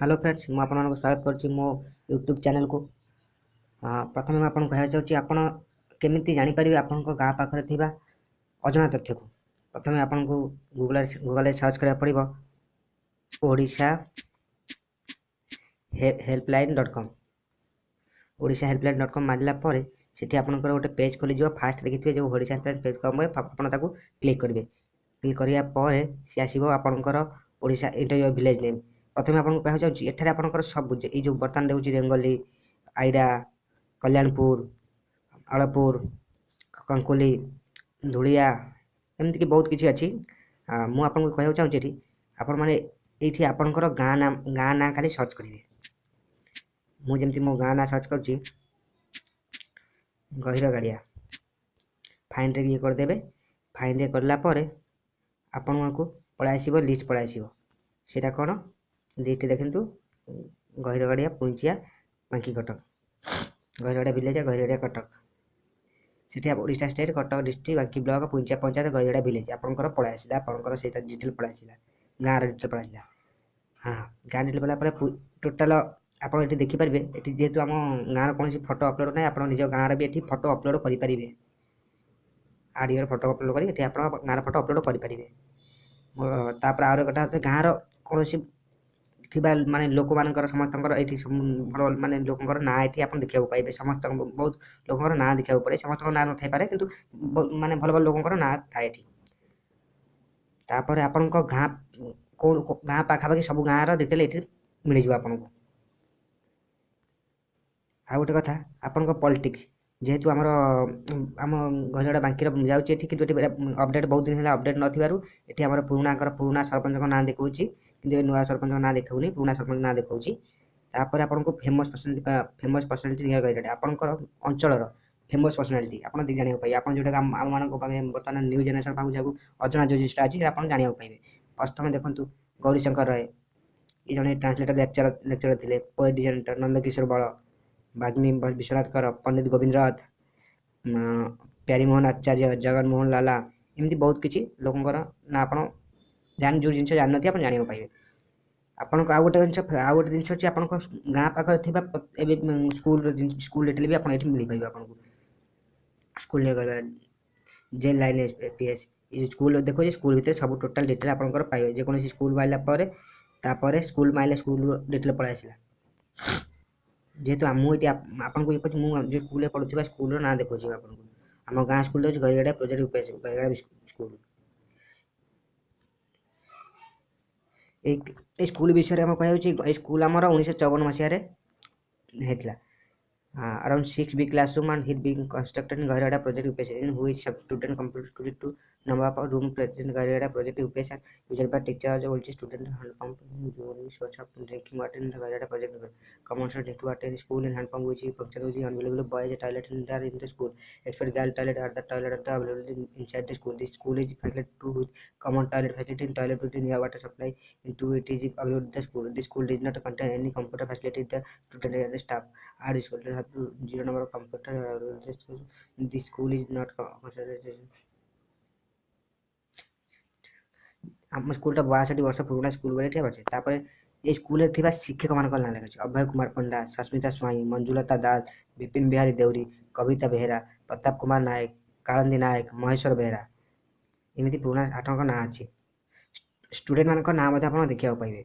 Hello friends ମୁଁ ଆପଣମାନଙ୍କୁ ସ୍ୱାଗତ କରୁଛି ମୋ ୟୁଟ୍ୟୁବ୍ ଚ୍ୟାନେଲକୁ। ପ୍ରଥମେ ମୁଁ ଆପଣଙ୍କୁ କହିବାକୁ ଚାହୁଁଛି ଆପଣ କେମିତି ଜାଣିପାରିବେ ଆପଣଙ୍କ ଗାଁ ପାଖରେ ଥିବା ଅଜଣା ତଥ୍ୟକୁ। ପ୍ରଥମେ ଆପଣଙ୍କୁ ଗୁଗଲରେ ସର୍ଚ୍ଚ କରିବାକୁ ପଡ଼ିବ ଓଡ଼ିଶା ହେଲ୍ପଲାଇନ୍.com। ଓଡ଼ିଶା ହେଲ୍ପଲାଇନ୍.com ମାରିଲା ପରେ ସେଠି ଆପଣଙ୍କର ଗୋଟେ ପେଜ୍ ଖୋଲିଯିବ। ଫାଷ୍ଟ ଦେଖିଥିବେ ଯେଉଁ ଓଡ଼ିଶା ହେଲ୍ପଲାଇନ୍.com ଆପଣ ତାକୁ କ୍ଲିକ୍ କରିବେ। କ୍ଲିକ୍ କରିବା ପରେ ସେ ଆସିବ ଆପଣଙ୍କର ଓଡ଼ିଶା ଇଣ୍ଟର ଭିଲେଜ ନେମ୍। प्रथम आपको कह चाहूँगी एठारे आपंकर सब ये जो बर्तमान देखिए रेंगली आईडा कल्याणपुर अलपुर कंकुली धूलिया एमती कि बहुत किसी अच्छी मुझे कहना चाहूँगी ये आपण मैंने ये आपंकर गाँ ना खाली सर्च करेंगे। मुझे मो गाँ ना सर्च कर गहिर गाड़िया फाइन रे ये करदे। फाइन रे करला आपण को पलि आसो लिस्ट पलि आसो सीटा कौन लिस्ट देखु गहिर गाड़िया पुंचिया बांकी कटक गहिरगाड़िया विलेज गहिरगाड़िया कटक सीटी ओडिशा स्टेट कटक डिस्ट्रिक्ट बांकी ब्लॉक पुंचिया पंचायत गहिरगाड़िया विलेज आपंकर पलि आसला आपंकर से डिटेल पलि आसला गाँव डिटेल पलि आसला। हाँ गाँ डिटेल पड़ा टोटाल आप देखिपारे ये जेहेतु आम गाँव कौन फोटो अपलोड ना आप निज गाँव भी ये फोटो अपलोड करेंगे। आडियो फोटो अपलोड करेंगे आप गाँव फोटो अपलोड करेंगे। तापर आगे गोटे गाँव कौन माने लोक मानकर समस्त भल माने लोकर ना ये आप देखा पाइबे। समस्त बहुत लोकर ना देखा पड़े समस्त ना न थाई किंतु माने भल भल लोकर ना थाए। तापर आपण गाँ कौन गाँ पाखापाखि सब गाँव डिटेल ये मिल जाव आपन को। आ गोटे कथा आपण पॉलिटिक्स जेहेतु आम घर बांकी जाऊँगी कि अपडेट बहुत दिन है अपडेट नथी आम पुराना सरपंच ना देखा कि नुआ सरपंच ना देखा पुराना सरपंच ना देखा। तापर आपको फेमस पर्सनालीटी नियर गाइड आपंकर अंचल फेमस पर्सनालीटी आप जाना पाइबे। आप जो आम मान बर्तमान न्यू जेनेरेशन पाक जहाँ अजना जो जिनिसटा अच्छी आप जाना पाइबे। प्रथम देखो गौरीशंकर राय ये जड़े ट्रांसलेटर लेक्चर थे पोएट डिजाइनर नंदकिशोर बल बाग्मी विश्वनाथ कर पंडित गोविंद रथ प्यारीमोहन आचार्य जगनमोहन लाला एमती बहुत किसी लोकंर ना आप जान जो जिन जान आप जाना पाइबे। आपन आउ गोटे जिन अच्छी आप गाँ पाखे स्कूल डिटेल भी आप मिल पाइबे। आपको स्कूल जेल लाइन एपीएस ये स्कूल देखो स्कूल भितर सब टोटाल डिटेल आपंकर पाइबे। जेकोसी स्कूल माइला स्कूल माइले स्कूल डिटेल पलि आसला जेहेतु मुझे आपको ये कहूँ जो स्कूल पढ़ुवा स्कूल ना देखा आम गाँ स्कूल देखिए गहिरगाड़िया प्रोजेक्ट यूपीएस गहिरगाड़िया स्कूल। ये स्कूल विषय में कह स्कूल आमर 1954 मसीह होता। Around 6 big classroom and it being constructed in Gharada project UPS in which student completed to number of room present Gharada project UPS and usual by teacher as well student hand pump source of drinking water in the Gharada project commercial drinking water in school and hand pump which function which available boys toilet in the school expert girl toilet at the toilet at the available inside the school. This school is facilitated with common toilet facility in toilet with near water supply into it is available the school. This school did not contain any computer facility the student and the staff are school have zero number of computer this school is not considered आम school 62 वर्ष पुराना school बोले ठीक अच्छे। तापर ये school थी शिक्षक मान ना लिखा अभय कुमार पंडा सस्मिता स्वाई मंजुलता दास विपिन बिहारी देउरी कविता बेहेरा प्रताप कुमार नायक कालंदी नायक महेश्वर बेहेरा एमती पुराना 8 ना अच्छी। स्टूडेंट मान ना आप देखा पाइबे।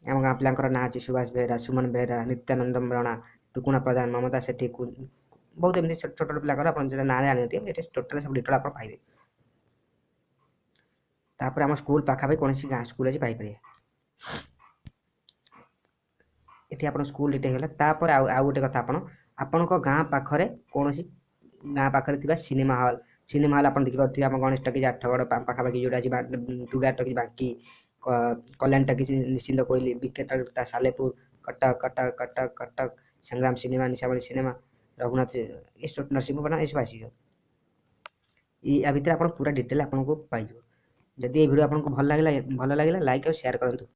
आम गाँ पिला ना अच्छी सुभाष बेहेरा सुमन बेहेरा नित्यानंद रणा टुकुना प्रधान ममता सेठी बहुत एमती छोट छोट पिलाकर जो ना जानी टोटाल सब डिटेल आप पाइबे। तापर आम स्कूल पाखापाखि कौन गाँ स्कूल अच्छी पाइपर ये आप स्कूल डिटेल है। तापर आउ गोटे कथा आपण गाँ पाखे कौन गाँ पाखे सिनेमा हॉल आप देखिए आम गणेश टकी आठगड़ पाखापाखि जो टुगार टकी बांकी कल्याण टकी निश्चिंत कोईली विकेट सालेपुर कटक कटक कटक कटक संग्राम सिनेमा निशामणि सिनेमा रघुनाथ ये नरसिंहपटना ये सब आस या भितर आप पूरा डिटेल आपको पाइज। जदि ये वीडियो आपको भल लगे लाइक और शेयर करूँ।